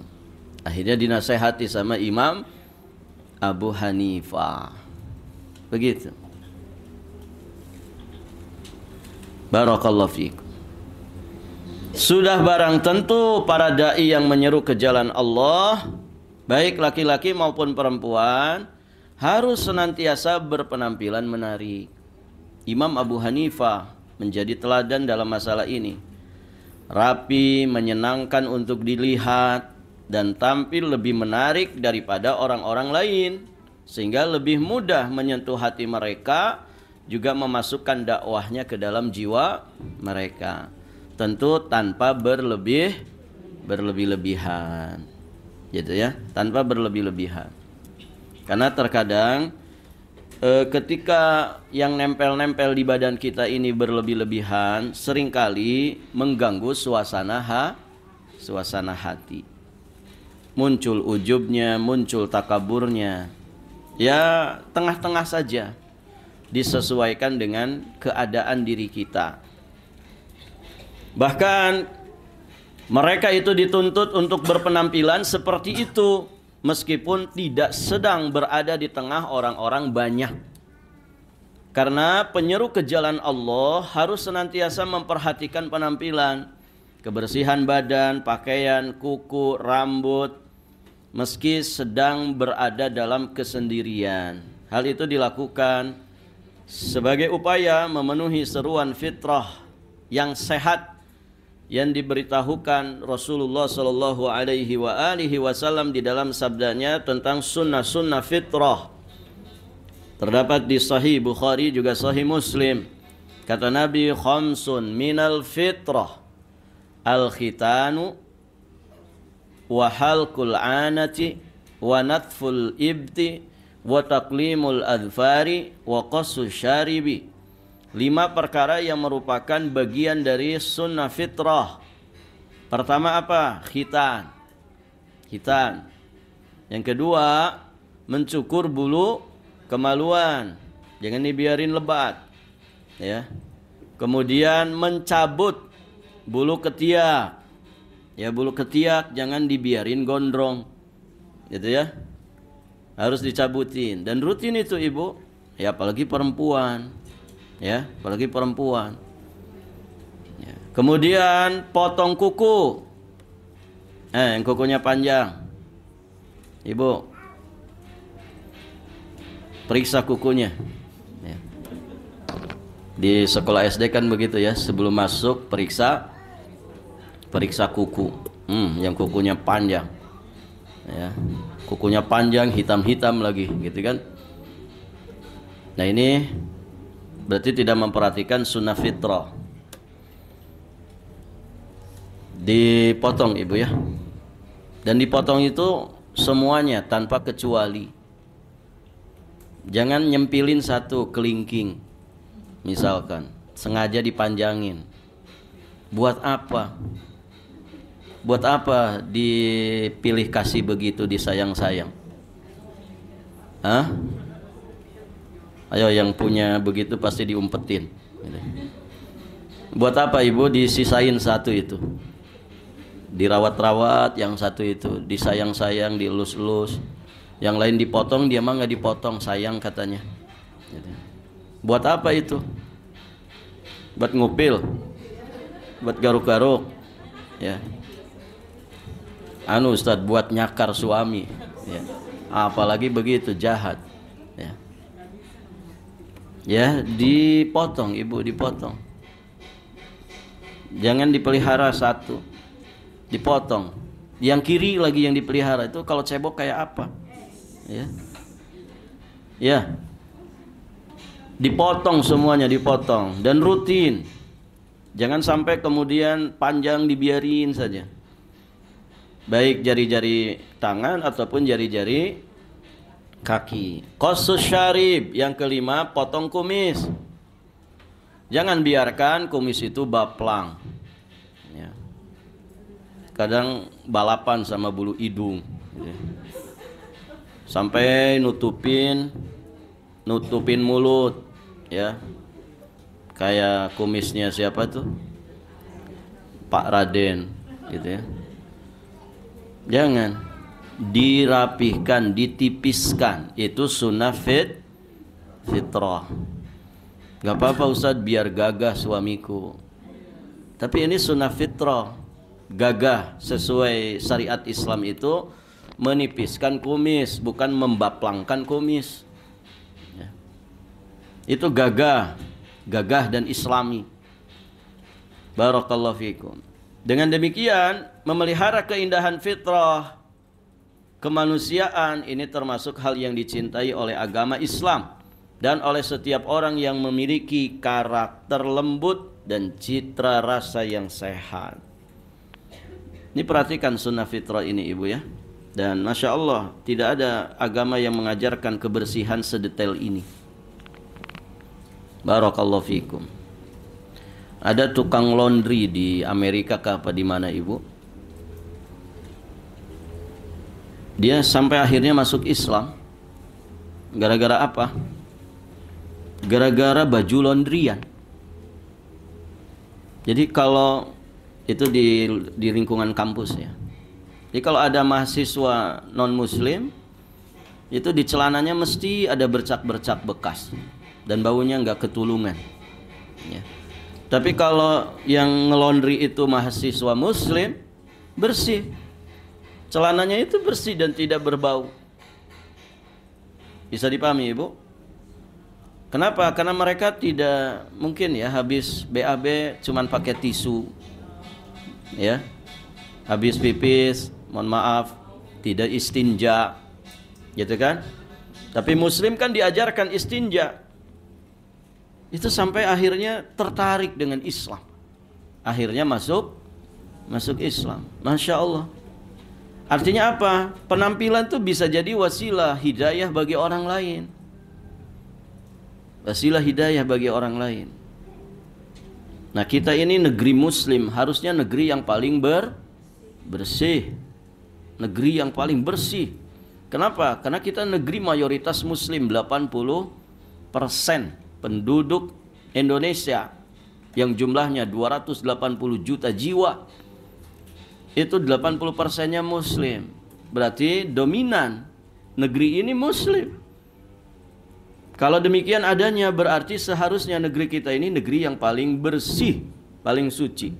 Akhirnya dinasehati sama Imam Abu Hanifah. Begitu. Barakallahu fiikum. Sudah barang tentu para dai yang menyeru ke jalan Allah, baik laki-laki maupun perempuan, harus senantiasa berpenampilan menarik. Imam Abu Hanifah menjadi teladan dalam masalah ini. Rapi, menyenangkan untuk dilihat, dan tampil lebih menarik daripada orang-orang lain, sehingga lebih mudah menyentuh hati mereka, juga memasukkan dakwahnya ke dalam jiwa mereka. Tentu tanpa berlebih-lebihan, gitu ya, tanpa berlebih-lebihan. Karena terkadang ketika yang nempel-nempel di badan kita ini berlebih-lebihan, seringkali mengganggu suasana hati. Muncul ujubnya, muncul takaburnya. Ya, tengah-tengah saja, disesuaikan dengan keadaan diri kita. Bahkan mereka itu dituntut untuk berpenampilan seperti itu, meskipun tidak sedang berada di tengah orang-orang banyak. Karena penyeru ke jalan Allah harus senantiasa memperhatikan penampilan. kebersihan badan, pakaian, kuku, rambut, meski sedang berada dalam kesendirian. Hal itu dilakukan sebagai upaya memenuhi seruan fitrah yang sehat yang diberitahukan Rasulullah sallallahu alaihi wasallam di dalam sabdanya tentang sunnah-sunnah fitrah. Terdapat di Sahih Bukhari juga Sahih Muslim. Kata Nabi, khamsun minal fitrah, al-khitanu wa halqul anati wa natful ibti wa taqlimul adfari wa qassus syaribi. 5 perkara yang merupakan bagian dari sunnah fitrah. Pertama apa? Khitan. Yang kedua, mencukur bulu kemaluan, jangan dibiarin lebat, ya. Kemudian mencabut bulu ketiak, ya, bulu ketiak jangan dibiarin gondrong, gitu ya, harus dicabutin dan rutin itu ibu, ya, apalagi perempuan, ya, apalagi perempuan. Ya. Kemudian potong kuku, yang kukunya panjang, ibu. Periksa kukunya, ya. Di sekolah SD kan begitu ya, sebelum masuk periksa kuku, yang kukunya panjang, ya, kukunya panjang hitam-hitam lagi, gitu kan. Nah ini berarti tidak memperhatikan sunnah fitrah. Dipotong ibu ya, dan dipotong itu semuanya tanpa kecuali. Jangan nyempilin satu kelingking, misalkan sengaja dipanjangin. Buat apa? Buat apa dipilih kasih begitu, disayang-sayang? Hah? Ayo yang punya begitu pasti diumpetin. Buat apa ibu disisain satu itu? Dirawat-rawat yang satu itu, disayang-sayang, dielus-elus. Yang lain dipotong, dia mah nggak dipotong, sayang katanya. Buat apa itu? Buat ngupil, buat garuk-garuk, ya. Ustaz, buat nyakar suami, ya. Apalagi begitu, jahat, ya. Ya, dipotong ibu, dipotong. Jangan dipelihara satu, dipotong. Yang kiri lagi yang dipelihara itu kalau cebok kayak apa? Ya, dipotong semuanya, dipotong dan rutin. Jangan sampai kemudian panjang dibiarin saja. Baik jari-jari tangan ataupun jari-jari kaki. Qassus syarib, yang kelima, potong kumis. Jangan biarkan kumis itu baplang, ya. Kadang balapan sama bulu hidung, ya. Sampai nutupin mulut, ya, kayak kumisnya siapa tuh, Pak Raden, gitu ya. Jangan, dirapihkan, ditipiskan, itu sunnah fitrah. Gak apa-apa Ustaz, biar gagah suamiku, tapi ini sunnah fitrah. Gagah sesuai syariat Islam itu menipiskan kumis, bukan membaplangkan kumis, ya. Itu gagah dan islami. Barakallahu fikum. Dengan demikian, memelihara keindahan fitrah kemanusiaan ini termasuk hal yang dicintai oleh agama Islam dan oleh setiap orang yang memiliki karakter lembut dan citra rasa yang sehat. Ini perhatikan sunnah fitrah ini ibu ya. Dan Masya Allah, tidak ada agama yang mengajarkan kebersihan sedetail ini. Barakallahu fikum. Ada tukang laundry di Amerika kah apa di mana ibu? Dia sampai akhirnya masuk Islam. Gara-gara apa? Gara-gara baju laundryan. Jadi kalau itu di lingkungan kampus ya. Jadi kalau ada mahasiswa non-muslim, itu di celananya mesti ada bercak-bercak bekas dan baunya nggak ketulungan. Ya. Tapi kalau yang ngelondri itu mahasiswa muslim, bersih. Celananya itu bersih dan tidak berbau. Bisa dipahami Ibu? Kenapa? Karena mereka tidak mungkin ya habis BAB cuman pakai tisu. Ya. Habis pipis, mohon maaf, tidak istinja. Gitu kan? Tapi muslim kan diajarkan istinja. Itu sampai akhirnya tertarik dengan Islam. Akhirnya masuk Islam. Masya Allah. Artinya apa? Penampilan itu bisa jadi wasilah hidayah bagi orang lain. Wasilah hidayah bagi orang lain. Nah, kita ini negeri muslim, harusnya negeri yang paling bersih. Negeri yang paling bersih. Kenapa? Karena kita negeri mayoritas muslim, 80% penduduk Indonesia yang jumlahnya 280 juta jiwa. Itu 80%-nya muslim. Berarti dominan negeri ini muslim. Kalau demikian adanya berarti seharusnya negeri kita ini negeri yang paling bersih, paling suci.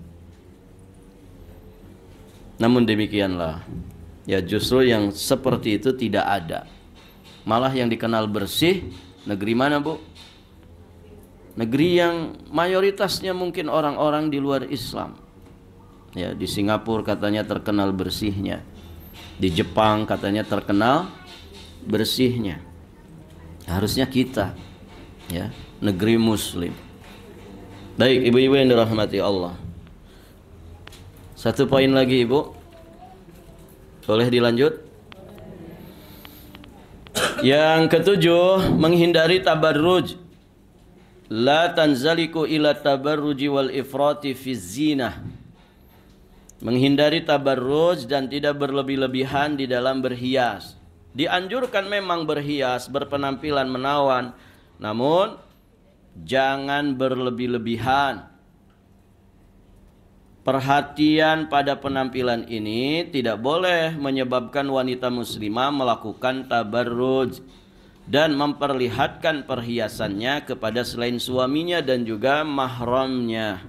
Namun demikianlah, ya justru yang seperti itu tidak ada. Malah yang dikenal bersih, negeri mana Bu? Negeri yang mayoritasnya mungkin orang-orang di luar Islam. Ya, di Singapura katanya terkenal bersihnya. Di Jepang katanya terkenal bersihnya. Harusnya kita, ya, negeri muslim. Baik, ibu-ibu yang dirahmati Allah. Satu poin lagi, Ibu. Boleh dilanjut? Yang ketujuh, menghindari tabarruj. La tanzaliku ila tabarruji wal ifrati fi zinah. Menghindari tabarruj dan tidak berlebih-lebihan di dalam berhias. Dianjurkan memang berhias, berpenampilan menawan, namun jangan berlebih-lebihan. Perhatian pada penampilan ini tidak boleh menyebabkan wanita muslimah melakukan tabarruj dan memperlihatkan perhiasannya kepada selain suaminya dan juga mahramnya,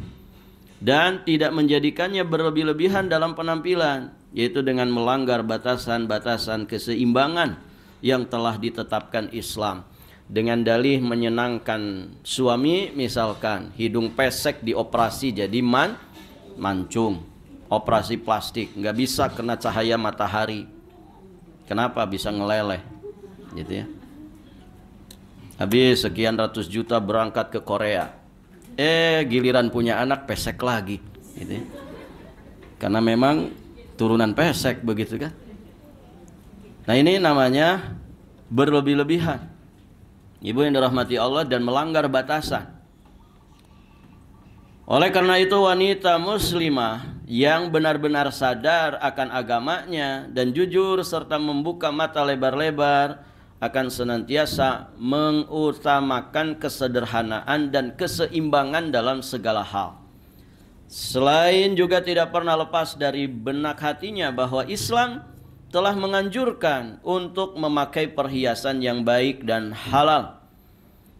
dan tidak menjadikannya berlebih-lebihan dalam penampilan, yaitu dengan melanggar batasan-batasan keseimbangan yang telah ditetapkan Islam dengan dalih menyenangkan suami. Misalkan hidung pesek dioperasi jadi mancung, operasi plastik, nggak bisa kena cahaya matahari. Kenapa? Bisa ngeleleh gitu ya. Habis sekian ratus juta berangkat ke Korea, giliran punya anak pesek lagi gitu ya. Karena memang turunan pesek begitu kan. Nah, ini namanya berlebih-lebihan, ibu yang dirahmati Allah, dan melanggar batasan. Oleh karena itu wanita muslimah yang benar-benar sadar akan agamanya dan jujur serta membuka mata lebar-lebar akan senantiasa mengutamakan kesederhanaan dan keseimbangan dalam segala hal. Selain juga tidak pernah lepas dari benak hatinya bahwa Islam telah menganjurkan untuk memakai perhiasan yang baik dan halal.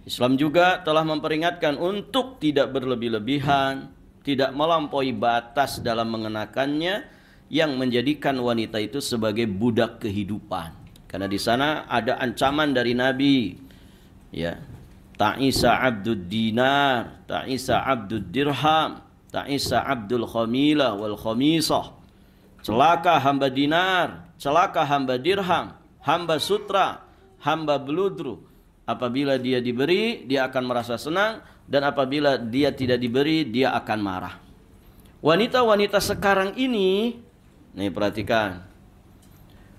Islam juga telah memperingatkan untuk tidak berlebih-lebihan, tidak melampaui batas dalam mengenakannya yang menjadikan wanita itu sebagai budak kehidupan. Karena di sana ada ancaman dari Nabi, ya, ta'isa abdud dinar, ta'isa abdud dirham, ta'isa abdul khamilah wal khamisah. Celaka hamba dinar, celaka hamba dirham, hamba sutra, hamba beludru. Apabila dia diberi, dia akan merasa senang, dan apabila dia tidak diberi, dia akan marah. Wanita-wanita sekarang ini, nih perhatikan,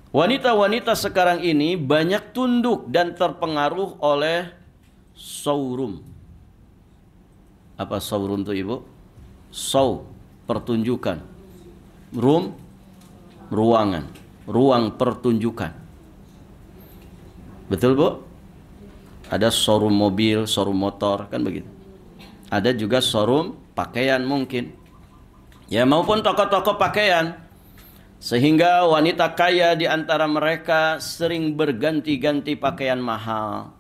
wanita-wanita sekarang ini banyak tunduk dan terpengaruh oleh showroom. Apa showroom itu ibu? Show, pertunjukan. Room, ruangan, ruang pertunjukan. Betul bu? Ada showroom mobil, showroom motor, kan begitu. Ada juga showroom pakaian mungkin, ya, maupun toko-toko pakaian. Sehingga wanita kaya di antara mereka sering berganti-ganti pakaian mahal,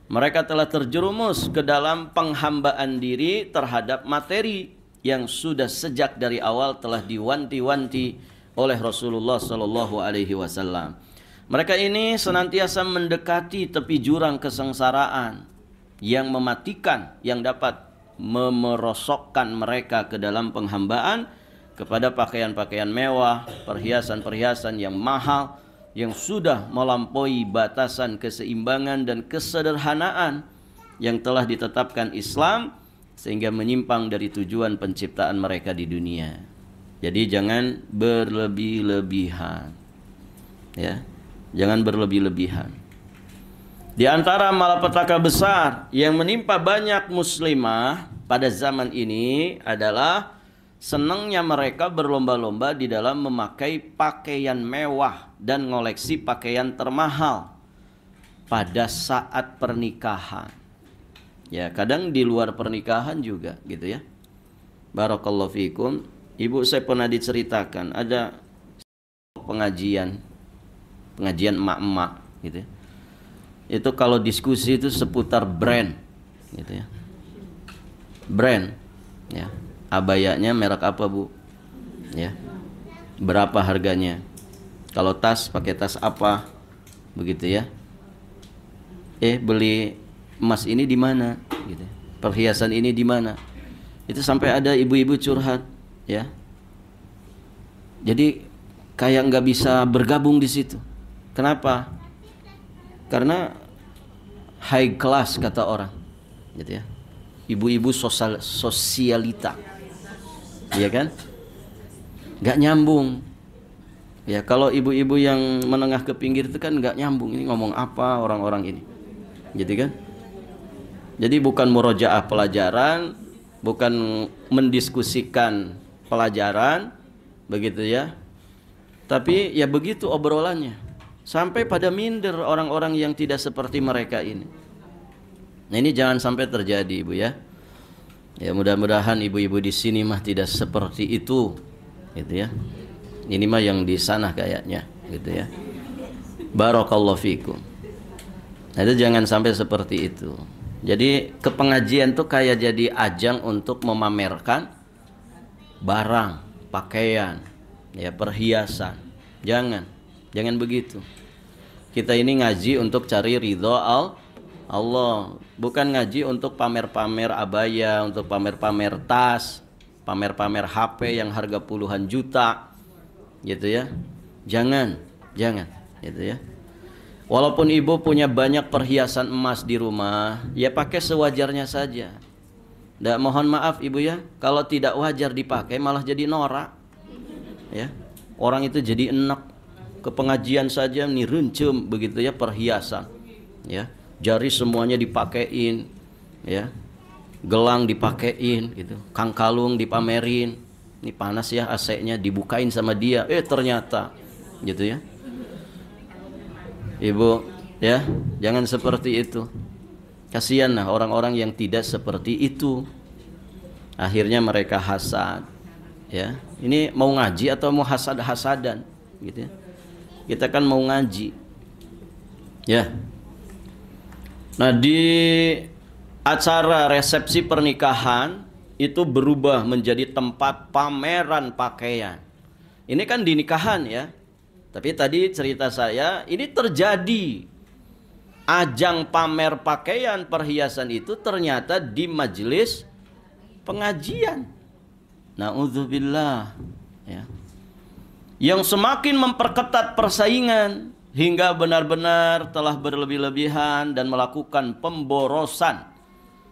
Mereka telah terjerumus ke dalam penghambaan diri terhadap materi yang sudah sejak dari awal telah diwanti-wanti oleh Rasulullah Sallallahu Alaihi Wasallam. Mereka ini senantiasa mendekati tepi jurang kesengsaraan yang mematikan, yang dapat memerosokkan mereka ke dalam penghambaan kepada pakaian-pakaian mewah, perhiasan-perhiasan yang mahal, yang sudah melampaui batasan keseimbangan dan kesederhanaan yang telah ditetapkan Islam, sehingga menyimpang dari tujuan penciptaan mereka di dunia. Jadi jangan berlebih-lebihan, ya, jangan berlebih-lebihan. Di antara malapetaka besar yang menimpa banyak muslimah pada zaman ini adalah senangnya mereka berlomba-lomba di dalam memakai pakaian mewah dan ngoleksi pakaian termahal pada saat pernikahan. Ya, kadang di luar pernikahan juga gitu ya. Barakallahu fikum. Ibu saya pernah diceritakan ada pengajian emak-emak gitu ya. Itu kalau diskusi itu seputar brand gitu ya. Brand ya. Abayanya merek apa, Bu? Ya. Berapa harganya? Kalau tas pakai tas apa? Begitu ya. Beli emas ini di mana gitu. Perhiasan ini di mana? Itu sampai ada ibu-ibu curhat ya. Jadi kayak nggak bisa bergabung di situ. Kenapa? Karena high class kata orang gitu ya. Ibu-ibu sosialita, iya kan? Nggak nyambung ya. Kalau ibu-ibu yang menengah ke pinggir itu kan nggak nyambung, ini ngomong apa orang-orang ini gitu kan. Jadi bukan murojaah pelajaran, bukan mendiskusikan pelajaran begitu ya, tapi ya begitu obrolannya, sampai pada minder orang-orang yang tidak seperti mereka ini. Nah, ini jangan sampai terjadi, Ibu ya. Ya, mudah-mudahan ibu-ibu di sini mah tidak seperti itu gitu ya. Ini mah yang di sana kayaknya gitu ya. Barakallahu fikum. Nah, itu jangan sampai seperti itu. Jadi ke pengajian tuh kayak jadi ajang untuk memamerkan barang, pakaian, ya, perhiasan. Jangan begitu. Kita ini ngaji untuk cari ridho Allah, bukan ngaji untuk pamer-pamer abaya, untuk pamer-pamer tas, pamer-pamer HP yang harga puluhan juta, gitu ya. Jangan, gitu ya. Walaupun ibu punya banyak perhiasan emas di rumah, ya pakai sewajarnya saja. Nggak, mohon maaf ibu ya, kalau tidak wajar dipakai malah jadi norak. Ya, orang itu jadi enak. Ke pengajian saja nih rencem begitu ya, perhiasan. Ya, jari semuanya dipakein, ya. Gelang dipakein gitu. Kang kalung dipamerin. Ini panas ya AC-nya, dibukain sama dia. Ternyata gitu ya. Ibu ya, jangan seperti itu. Kasihan lah orang-orang yang tidak seperti itu. Akhirnya mereka hasad. Ya, ini mau ngaji atau mau hasad-hasadan gitu ya. Kita kan mau ngaji. Ya. Nah, di acara resepsi pernikahan itu berubah menjadi tempat pameran pakaian. Ini kan di nikahan ya. Tapi tadi cerita saya, ini terjadi ajang pamer pakaian perhiasan itu ternyata di majelis pengajian. Na'udzubillah ya. Yang semakin memperketat persaingan hingga benar-benar telah berlebih-lebihan dan melakukan pemborosan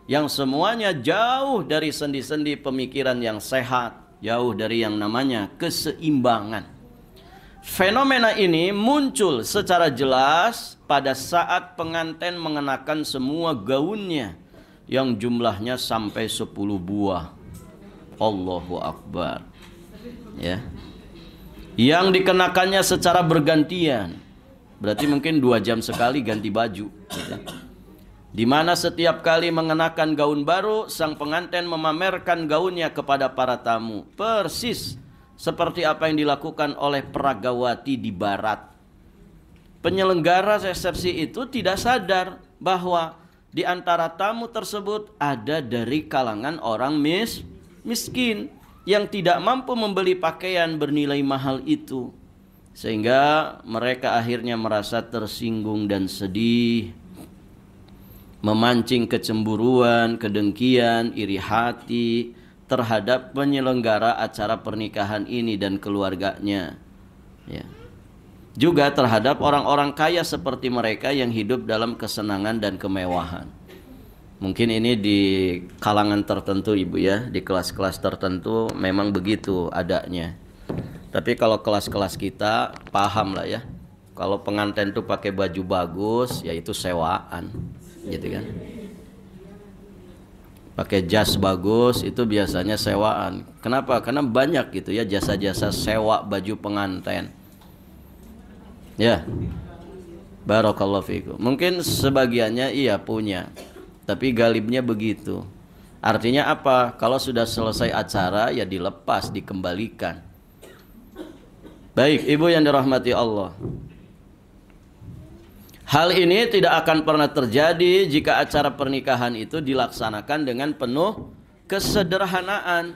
yang semuanya jauh dari sendi-sendi pemikiran yang sehat, jauh dari yang namanya keseimbangan. Fenomena ini muncul secara jelas pada saat pengantin mengenakan semua gaunnya yang jumlahnya sampai 10 buah. Allahu Akbar. Ya. Yang dikenakannya secara bergantian. Berarti mungkin 2 jam sekali ganti baju. Gitu. Di mana setiap kali mengenakan gaun baru, sang pengantin memamerkan gaunnya kepada para tamu. Persis seperti apa yang dilakukan oleh peragawati di barat. Penyelenggara resepsi itu tidak sadar bahwa di antara tamu tersebut ada dari kalangan orang miskin yang tidak mampu membeli pakaian bernilai mahal itu, sehingga mereka akhirnya merasa tersinggung dan sedih, memancing kecemburuan, kedengkian, iri hati terhadap penyelenggara acara pernikahan ini dan keluarganya, ya. Juga terhadap orang-orang kaya seperti mereka yang hidup dalam kesenangan dan kemewahan. Mungkin ini di kalangan tertentu ibu ya, di kelas-kelas tertentu memang begitu adanya. Tapi kalau kelas-kelas kita paham lah ya, kalau pengantin tuh pakai baju bagus, ya itu sewaan, gitu kan. Pakai jas bagus itu biasanya sewaan. Kenapa? Karena banyak gitu ya jasa-jasa sewa baju pengantin. Ya, barakallahu fikum. Mungkin sebagiannya iya punya, tapi galibnya begitu. Artinya apa? Kalau sudah selesai acara ya dilepas, dikembalikan. Baik, ibu yang dirahmati Allah, hal ini tidak akan pernah terjadi jika acara pernikahan itu dilaksanakan dengan penuh kesederhanaan.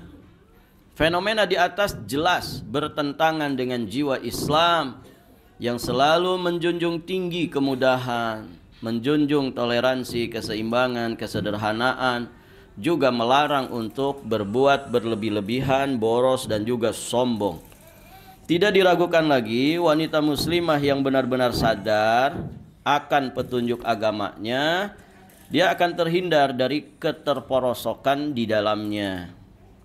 Fenomena di atas jelas bertentangan dengan jiwa Islam yang selalu menjunjung tinggi kemudahan, menjunjung toleransi, keseimbangan, kesederhanaan, juga melarang untuk berbuat berlebih-lebihan, boros dan juga sombong. Tidak diragukan lagi, wanita muslimah yang benar-benar sadar akan petunjuk agamanya, dia akan terhindar dari keterporosokan di dalamnya,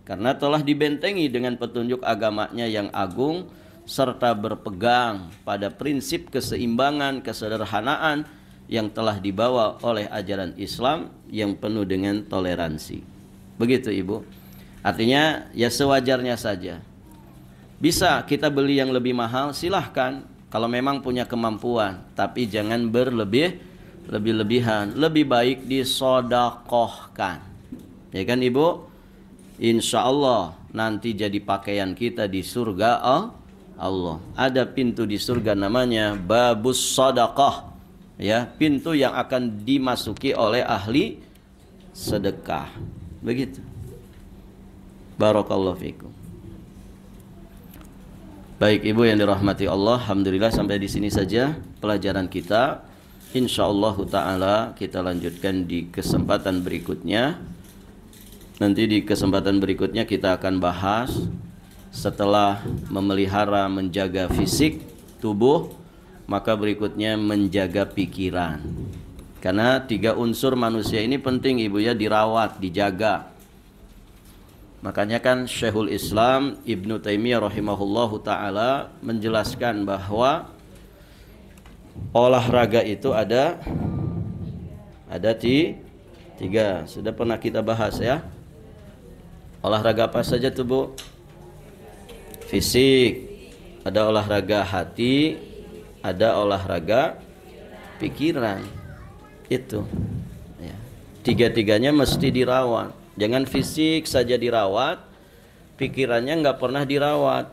karena telah dibentengi dengan petunjuk agamanya yang agung, serta berpegang pada prinsip keseimbangan, kesederhanaan yang telah dibawa oleh ajaran Islam yang penuh dengan toleransi. Begitu ibu. Artinya ya sewajarnya saja. Bisa kita beli yang lebih mahal, silahkan kalau memang punya kemampuan, tapi jangan berlebih-lebihan. Lebih baik disodakohkan, ya kan ibu? Insya Allah nanti jadi pakaian kita di surga Allah. Ada pintu di surga namanya babus sedekah, ya, pintu yang akan dimasuki oleh ahli sedekah. Begitu. Barakallahu fikum. Baik ibu yang dirahmati Allah, alhamdulillah sampai di sini saja pelajaran kita. Insyaallah taala kita lanjutkan di kesempatan berikutnya. Nanti di kesempatan berikutnya kita akan bahas setelah memelihara, menjaga fisik tubuh, maka berikutnya menjaga pikiran. Karena 3 unsur manusia ini penting ibu ya, dirawat, dijaga. Makanya kan Syekhul Islam Ibnu Taimiyah rahimahullahu ta'ala menjelaskan bahwa olahraga itu ada 3. Sudah pernah kita bahas ya. Olahraga apa saja tuh bu? Fisik, ada olahraga hati, ada olahraga pikiran. Itu ya. 3-tiganya mesti dirawat. Jangan fisik saja dirawat, pikirannya nggak pernah dirawat,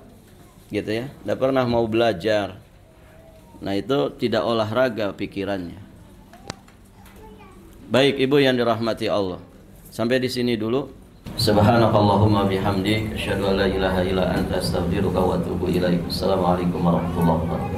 gitu ya. Nggak pernah mau belajar. Nah itu tidak olahraga pikirannya. Baik ibu yang dirahmati Allah, sampai di sini dulu. Subhanakallahumma bihamdik, asyhadu an la ilaha illa anta, astaghfiruka wa atubu ilaik. Assalamualaikum warahmatullahi wabarakatuh.